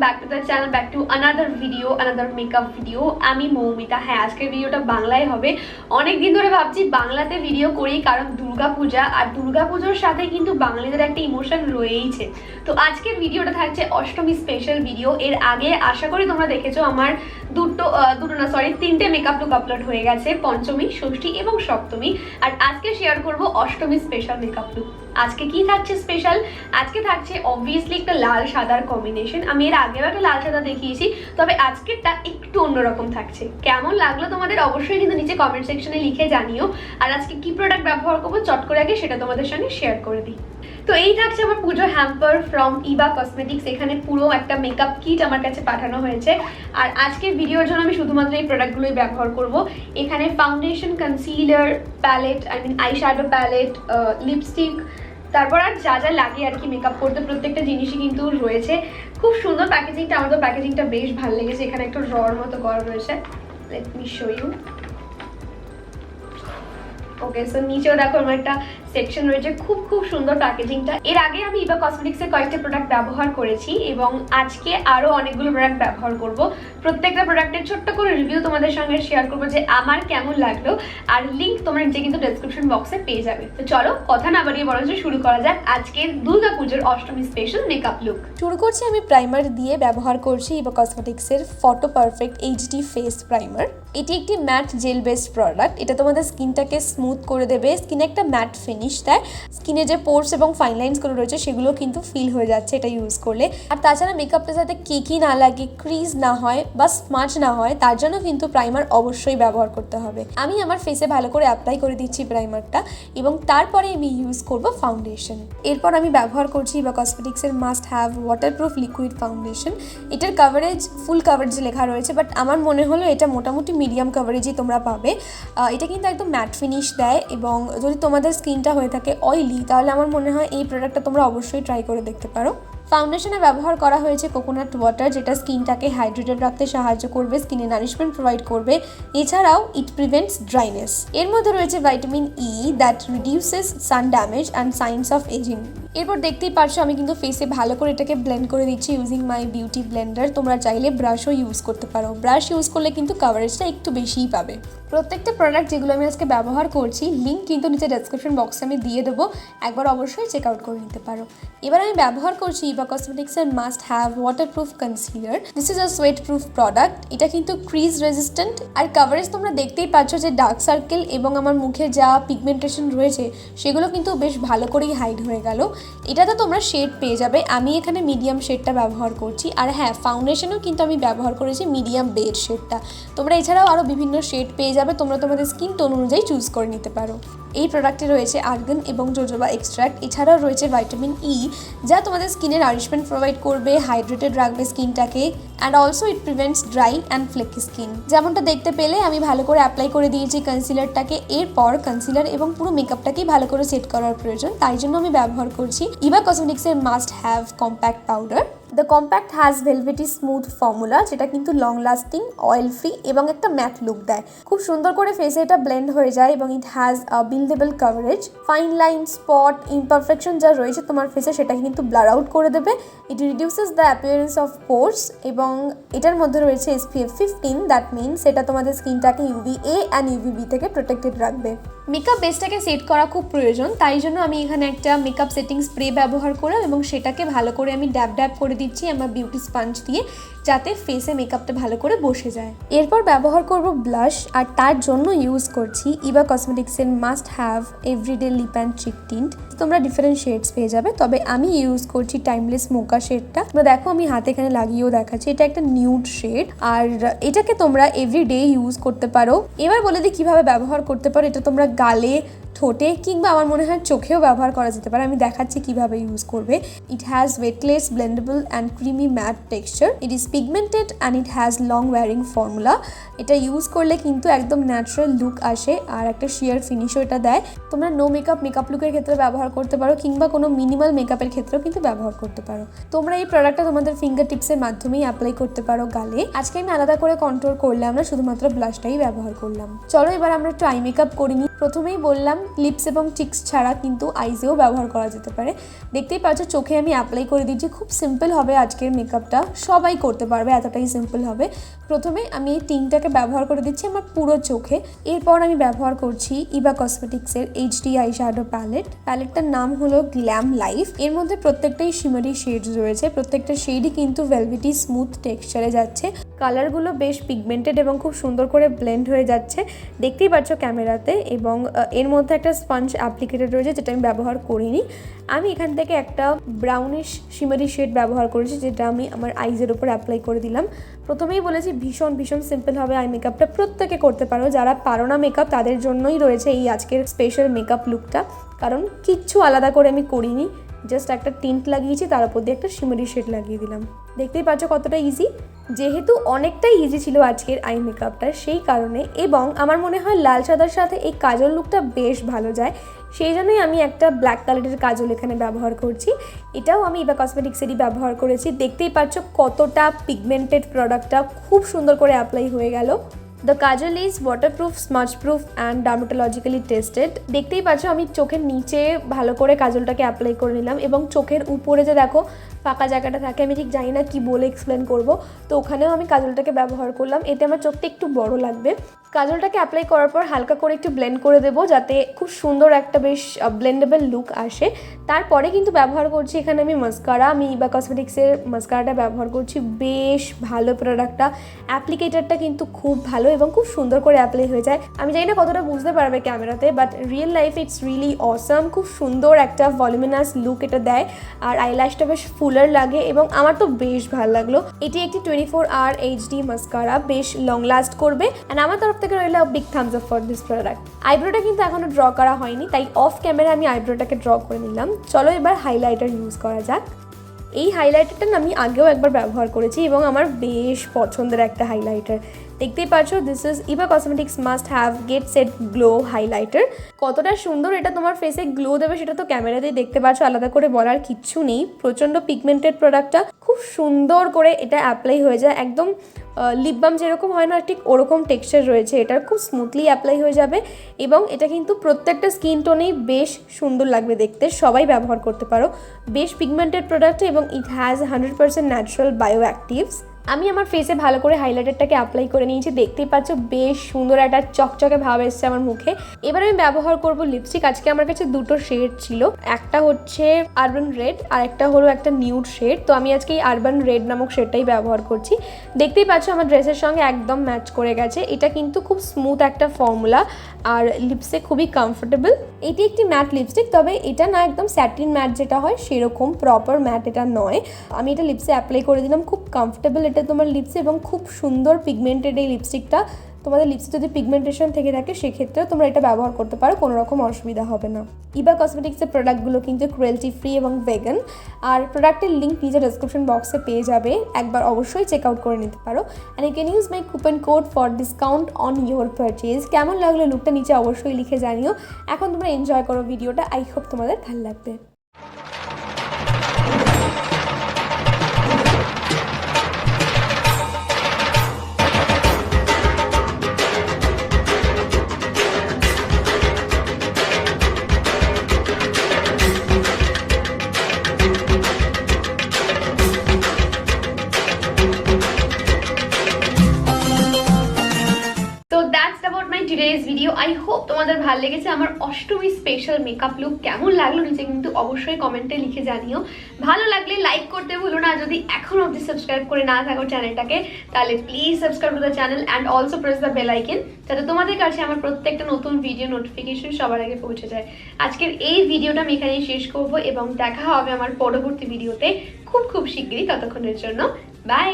back to the channel, back to another video, another makeup video. আমি মৌমিতা। হ্যাঁ, আজকের ভিডিওটা বাংলায় হবে। অনেক দিন ধরে ভাবছি বাংলাতে ভিডিও করি, কারণ দুর্গা পূজা, আর দুর্গা পুজোর সাথে কিন্তু বাঙালিদের একটা ইমোশন রয়েইছে। তো আজকের ভিডিওটা থাকছে অষ্টমী স্পেশাল ভিডিও। এর আগে আশা করি তোমরা দেখেছো আমার তিনটে মেকআপ লুক আপলোড হয়ে গেছে, পঞ্চমী, ষষ্ঠী এবং সপ্তমী। আর আজকে শেয়ার করব অষ্টমী স্পেশাল মেকআপ লুক। আজকে কি থাকছে স্পেশাল? আজকে থাকছে অবভিয়াসলি একটা লাল সাদার কম্বিনেশন। আমি এর আগেও একটা লাল সাদা দেখিয়েছি, তবে আজকেরটা একটু অন্যরকম থাকছে। কেমন লাগলো তোমাদের অবশ্যই কিন্তু নিচে কমেন্ট সেকশনে লিখে জানিও। আর আজকে কি প্রোডাক্ট ব্যবহার করবো চট করে আগে সেটা তোমাদের সঙ্গে শেয়ার করে দিই। তো এই থাকছে আমার পুজো হ্যাম্পার ফ্রম ইবা কসমেটিক্স। এখানে পুরো একটা মেকআপ কিট আমার কাছে পাঠানো হয়েছে। আর আজকের ভিডিওর জন্য আমি শুধুমাত্র এই প্রোডাক্টগুলোই ব্যবহার করব। এখানে foundation, concealer, palette, eye shadow palette, lipstick, তারপর আর যা যা লাগে আর কি মেকআপ করতে, প্রত্যেকটা জিনিসই কিন্তু রয়েছে। খুব সুন্দর প্যাকেজিংটা, আমার তো প্যাকেজিংটা বেশ ভালো লেগেছে। এখানে একটা রর মতো করা রয়েছে, let me show you. Okay, so নিচেও দেখো আমার একটা সেকশন রয়েছে, খুব সুন্দর প্যাকেজিংটা। এর আগে আমি ইবা কসমেটিক্সের কয়েকটা প্রোডাক্ট ব্যবহার করেছি এবং আজকে আরও অনেকগুলো প্রোডাক্ট ব্যবহার করব। প্রত্যেকটা প্রোডাক্টের ছোট্ট করে রিভিউ তোমাদের সঙ্গে শেয়ার করবো যে আমার কেমন লাগলো, আর লিঙ্ক তোমরা নিচে কিন্তু ডেসক্রিপশন বক্সে পেয়ে যাবে। তো চলো কথা না বাড়িয়ে বরঞ্চ শুরু করা যাক আজকের দুর্গা পুজোর অষ্টমী স্পেশাল মেকআপ লুক। শুরু করছি আমি প্রাইমার দিয়ে। ব্যবহার করছি ইবা কসমেটিক্সের photo perfect HD face primer. এটি একটি ম্যাট জেল বেসড প্রোডাক্ট। এটা তোমাদের স্কিনটাকে স্মুথ করে দেবে, স্কিনে একটা ম্যাট ফিনিশ দেয়। স্কিনে যে পোর্স এবং ফাইন লাইন্সগুলো রয়েছে সেগুলো কিন্তু ফিল হয়ে যাচ্ছে এটা ইউজ করলে। আর তাছাড়া মেকআপটা যাতে কেকি না লাগে, ক্রিজ না হয় বা স্মাচ না হয়, তার জন্য কিন্তু প্রাইমার অবশ্যই ব্যবহার করতে হবে। আমি আমার ফেসে ভালো করে অ্যাপ্লাই করে দিচ্ছি প্রাইমারটা, এবং তারপরে আমি ইউজ করব ফাউন্ডেশন। এরপর আমি ব্যবহার করছি ইবা কসমেটিক্সের must have waterproof liquid foundation. এটার কাভারেজ ফুল কাভারেজ লেখা রয়েছে, বাট আমার মনে হলো এটা মোটামুটি মিডিয়াম কাভারেজই তোমরা পাবে। এটা কিন্তু একদম ম্যাট ফিনিশ দেয়, এবং যদি তোমাদের স্কিনটা হয়ে থাকে অয়েলি, তাহলে আমার মনে হয় এই প্রোডাক্টটা তোমরা অবশ্যই ট্রাই করে দেখতে পারো। ফাউন্ডেশনে ব্যবহার করা হয়েছে কোকোনাট ওয়াটার, যেটা স্কিনটাকে হাইড্রেটেড রাখতে সাহায্য করবে, স্কিনে নারিশমেন্ট প্রোভাইড করবে। এছাড়াও ইট প্রিভেন্টস ড্রাইনেস। এর মধ্যে রয়েছে vitamin E that reduces sun damage and signs of aging. এরপর দেখতেই পারছো আমি কিন্তু ফেসে ভালো করে এটাকে ব্লেন্ড করে দিচ্ছি ইউজিং মাই বিউটি ব্লেন্ডার। তোমরা চাইলে ব্রাশও ইউজ করতে পারো। ব্রাশ ইউজ করলে কিন্তু কাভারেজটা একটু বেশিই পাবে। প্রত্যেকটা প্রোডাক্ট যেগুলো আমি আজকে ব্যবহার করছি লিঙ্ক কিন্তু নিচে ডেসক্রিপশন বক্সে আমি দিয়ে দেবো, একবার অবশ্যই চেক আউট করে নিতে পারো। এবার আমি ব্যবহার করছি ইবা কসমেটিক্সের must have waterproof concealer. This is a sweat proof product. এটা কিন্তু ক্রিজ রেজিস্ট্যান্ট, আর কাভারেজ তোমরা দেখতেই পাচ্ছ যে ডার্ক সার্কেল এবং আমার মুখে যা পিগমেন্টেশন রয়েছে সেগুলো কিন্তু বেশ ভালো করেই হাইড হয়ে গেল। এটাতে তোমরা শেড পেয়ে যাবে। আমি এখানে মিডিয়াম শেডটা ব্যবহার করছি, আর হ্যাঁ, ফাউন্ডেশনও কিন্তু আমি ব্যবহার করেছি মিডিয়াম বেজ শেডটা। তোমরা এছাড়াও আরও বিভিন্ন শেড পেয়ে যাবে, তোমরা তোমাদের স্কিন টোন অনুযায়ী চুজ করে নিতে পারো। এই প্রোডাক্টে রয়েছে আর্গান এবং জোজোবা এক্সট্র্যাক্ট। এছাড়াও রয়েছে ভাইটামিন ই, যা তোমাদের স্কিনে নারিশমেন্ট প্রোভাইড করবে, হাইড্রেটেড রাখবে স্কিনটাকে, and also it prevents dry and flaky skin. যেমনটা দেখতে পেলে আমি ভালো করে অ্যাপ্লাই করে দিয়েছি কনসিলারটাকে। এরপর কনসিলার এবং পুরো মেকআপটাকেই ভালো করে সেট করার প্রয়োজন, তাই জন্য আমি ব্যবহার করছি ইবা কসমেটিক্সের must have compact powder. The compact has velvety smooth formula, যেটা কিন্তু লং লাস্টিং, অয়েল ফ্রি এবং একটা ম্যাট লুক দেয়। খুব সুন্দর করে ফেসে এটা ব্লেন্ড হয়ে যায়, এবং it has buildable coverage. Fine line, spot, imperfection যা রয়েছে তোমার ফেসে সেটাকে কিন্তু ব্লার আউট করে দেবে। It reduces the appearance of pores, এবং এটার মধ্যে রয়েছে SPF 15, দ্যাট মিনস এটা তোমাদের স্কিনটাকে UVA অ্যান্ড UVB থেকে প্রোটেক্টেড রাখবে। মেকআপ বেসটাকে সেট করা খুব প্রয়োজন, তাই জন্য আমি এখানে একটা মেকআপ সেটিং স্প্রে ব্যবহার করলাম, এবং সেটাকে ভালো করে আমি ড্যাব ড্যাব করে দিচ্ছি আমার বিউটি স্পঞ্জ দিয়ে, যাতে ফেসে মেকআপটা ভালো করে বসে যায়। এরপর ব্যবহার করব ব্লাশ, আর তার জন্য ইউজ করছি ইবা কসমেটিক্সের must have everyday lip and cheek tint. তোমরা ডিফারেন্ট শেডস পেয়ে যাবে, তবে আমি ইউজ করছি টাইমলেস মোকা শেডটা। তোমরা দেখো আমি হাতে এখানে লাগিয়েও দেখাচ্ছি, এটা একটা নিউড শেড, আর এটাকে তোমরা এভরিডে ইউজ করতে পারো। এবার বলে দিই কিভাবে ব্যবহার করতে পারো। এটা তোমরা গালে, ঠোঁটে কিংবা আমার মনে হয় চোখেও ব্যবহার করা যেতে পারে। আমি দেখাচ্ছি কিভাবে ইউজ করবে। It has weightless, blendable and creamy matte texture. It is pigmented and it has long wearing formula. এটা ইউজ করলে কিন্তু একদম ন্যাচারাল লুক আসে, আর একটা শিয়ার ফিনিশও এটা দেয়। তোমরা নো মেকআপ লুকের ক্ষেত্রে ব্যবহার করতে পারো, কিংবা কোনো মিনিমাল মেকআপের ক্ষেত্রেও কিন্তু ব্যবহার করতে পারো। তোমরা এই প্রোডাক্টটা তোমাদের ফিঙ্গার টিপসের মাধ্যমেই অ্যাপ্লাই করতে পারো গালে। আজকে আমি আলাদা করে কন্ট্রোল করলাম না, শুধুমাত্র ব্লাশটাই ব্যবহার করলাম। চলো এবার আমরা একটু আই মেকআপ করিনি। প্রথমেই বললাম লিপস এবং চিক্স ছাড়া কিন্তু আইজেও ব্যবহার করা যেতে পারে। দেখতেই পাচ্ছ চোখে আমি অ্যাপ্লাই করে দিচ্ছি, খুব সিম্পল হবে আজকের মেকআপটা, সবাই করতে পারবে, এতটাই সিম্পল হবে। প্রথমে আমি এই টিনটাকে ব্যবহার করে দিচ্ছি আমার পুরো চোখে। এরপর আমি ব্যবহার করছি ইভা কসমেটিক্সের এইচডি আই শ্যাডো প্যালেটটার নাম হলো গ্ল্যাম লাইফ। এর মধ্যে প্রত্যেকটাই শিমারি শেডস রয়েছে, প্রত্যেকটা শেডই কিন্তু ভেলভেটি স্মুথ টেক্সচারে যাচ্ছে। কালারগুলো বেশ পিগমেন্টেড এবং খুব সুন্দর করে ব্লেন্ড হয়ে যাচ্ছে, দেখতেই পাচ্ছ ক্যামেরাতে। এবং এর মধ্যে একটা স্পঞ্জ অ্যাপ্লিকেটেড রয়েছে যেটা আমি ব্যবহার করিনি। আমি এখান থেকে একটা ব্রাউনিশ শিমারি শেড ব্যবহার করেছি যেটা আমি আমার আইজের উপর অ্যাপ্লাই করে দিলাম। প্রথমেই বলেছি ভীষণ ভীষণ সিম্পল হবে আই মেকআপটা, প্রত্যেকে করতে পারো। যারা পারো না মেকআপ তাদের জন্যই রয়েছে এই আজকের স্পেশাল মেকআপ লুকটা, কারণ কিচ্ছু আলাদা করে আমি করিনি, জাস্ট একটা টিন্ট লাগিয়েছি, তার উপর দিয়ে একটা শিমারি শেড লাগিয়ে দিলাম। দেখতেই পাচ্ছ কতটা ইজি। যেহেতু অনেকটাই ইজি ছিল আজকের আই মেকআপটা সেই কারণে, এবং আমার মনে হয় লাল সাদার সাথে এই কাজল লুকটা বেশ ভালো যায়, সেই জন্যই আমি একটা ব্ল্যাক কালারের কাজল এখানে ব্যবহার করছি। এটাও আমি ইভা কসমেটিক্সেরই ব্যবহার করেছি। দেখতেই পাচ্ছ কতটা পিগমেন্টেড প্রোডাক্টটা খুব সুন্দর করে অ্যাপ্লাই হয়ে গেল। The kajal is waterproof, smudge proof and dermatologically tested. দেখতেই পাচ্ছ আমি চোখের নিচে ভালো করে কাজলটাকে অ্যাপ্লাই করে নিলাম, এবং চোখের উপরে যে দেখো ফাঁকা জায়গাটা থাকে, আমি ঠিক জানি না কি বলে এক্সপ্লেন করব, তো ওখানেও আমি কাজলটাকে ব্যবহার করলাম। এতে আমার চোখটা একটু বড় লাগবে। কাজলটাকে অ্যাপ্লাই করার পর হালকা করে একটু ব্লেন্ড করে দেবো যাতে খুব সুন্দর একটা বেশ ব্লেন্ডেবল লুক আসে। তারপরে কিন্তু ব্যবহার করছি এখানে আমি মাস্কারা। আমি ইভা কসমেটিক্সের মাস্কারাটা ব্যবহার করছি, বেশ ভালো প্রোডাক্টটা, অ্যাপ্লিকেটারটা কিন্তু খুব ভালো এবং খুব সুন্দর করে অ্যাপ্লাই হয়ে যায়। আমি জানি না কতটা বুঝতে পারবে ক্যামেরাতে, বাট রিয়েল লাইফে ইটস রিয়েলি অসাম। খুব সুন্দর একটা ভলিউমিনাস লুক এটা দেয়, আর আইল্যাশটা বেশ ফুলার লাগে এবং আমার তো বেশ ভালো লাগলো। এটি একটি 24 আওয়ার এইচডি মাস্কারা, বেশ লং লাস্ট করবে, অ্যান্ড আমার তরফ থেকে রইল big thumbs up for this product. আইব্রোটা কিন্তু এখনো ড্র করা হয়নি, তাই অফ ক্যামেরা আমি আইব্রোটাকে ড্র করে নিলাম। চলো এবার হাইলাইটার ইউজ করা যাক। এই হাইলাইটারটা আমি আগেও একবার ব্যবহার করেছি এবং আমার বেশ পছন্দের একটা হাইলাইটার। দেখতেই পাচ্ছ this is Eva cosmetics must have get set glow highlighter. কতটা সুন্দর এটা তোমার ফেসে গ্লো দেবে সেটা তো ক্যামেরাতেই দেখতে পাচ্ছ, আলাদা করে বলার কিচ্ছু নেই। প্রচণ্ড পিগমেন্টেড প্রোডাক্টটা, খুব সুন্দর করে এটা অ্যাপ্লাই হয়ে যায়, একদম লিপ বাম যেরকম হয় না ঠিক ওরকম টেক্সচার রয়েছে এটার, খুব স্মুথলি অ্যাপ্লাই হয়ে যাবে। এবং এটা কিন্তু প্রত্যেকটা স্কিন টোনেই বেশ সুন্দর লাগবে দেখতে, সবাই ব্যবহার করতে পারো। বেশ পিগমেন্টেড প্রোডাক্ট এবং it has 100% natural bio actives. আমি আমার ফেসে ভালো করে হাইলাইটারটাকে অ্যাপ্লাই করে নিয়েছি, দেখতেই পাচ্ছ বেশ সুন্দর একটা চকচকে ভাব এসছে আমার মুখে। এবার আমি ব্যবহার করব লিপস্টিক। আজকে আমার কাছে দুটো শেড ছিল, একটা হচ্ছে আরবান রেড আর একটা হলো একটা নিউড শেড। তো আমি আজকে এই আরবান রেড নামক শেডটাই ব্যবহার করছি। দেখতেই পাচ্ছ আমার ড্রেসের সঙ্গে একদম ম্যাচ করে গেছে। এটা কিন্তু খুব স্মুথ একটা ফর্মুলা আর লিপসে খুবই কমফোর্টেবল। এটি একটি ম্যাট লিপস্টিক, তবে এটা না একদম স্যাটিন ম্যাট যেটা হয় সেরকম প্রপার ম্যাট এটা নয়। আমি এটা লিপসে অ্যাপ্লাই করে দিলাম, খুব কমফোর্টেবল এটা তোমার লিপসে এবং খুব সুন্দর পিগমেন্টেড এই লিপস্টিকটা। তোমাদের লিপসে যদি পিগমেন্টেশন থেকে থাকে সেক্ষেত্রেও তোমরা এটা ব্যবহার করতে পারো, কোনো রকম অসুবিধা হবে না। ইভা কসমেটিক্সের প্রোডাক্টগুলো কিন্তু ক্রুয়েলটি ফ্রি এবং ভেগান, আর প্রোডাক্টের লিঙ্ক নিচে ডেসক্রিপশন বক্সে পেয়ে যাবে, একবার অবশ্যই চেক আউট করে নিতে পারো। And you can use my coupon code for discount on your purchase. কেমন লাগলো লুকটা নিচে অবশ্যই লিখে জানিও। এখন তোমরা এনজয় করো ভিডিওটা, আই হোপ তোমাদের ভালো লাগবে। Today's video. আই হোপ তোমাদের ভালো লেগেছে। আমার অষ্টমী স্পেশাল মেকআপ লুক কেমন লাগলো নিচে কিন্তু অবশ্যই কমেন্টে লিখে জানিও। ভালো লাগলে লাইক করতে ভুলো না। যদি এখনো অবধি সাবস্ক্রাইব করে না থাকো চ্যানেলটাকে তাহলে please subscribe to the channel and also press the bell icon, যাতে তোমাদের কাছে আমার প্রত্যেকটা নতুন ভিডিও নোটিফিকেশন সবার আগে পৌঁছে যায়। আজকের এই ভিডিওটা আমি এখানেই শেষ করবো এবং দেখা হবে আমার পরবর্তী ভিডিওতে খুব খুব শিগগিরই। ততক্ষণের জন্য বাই।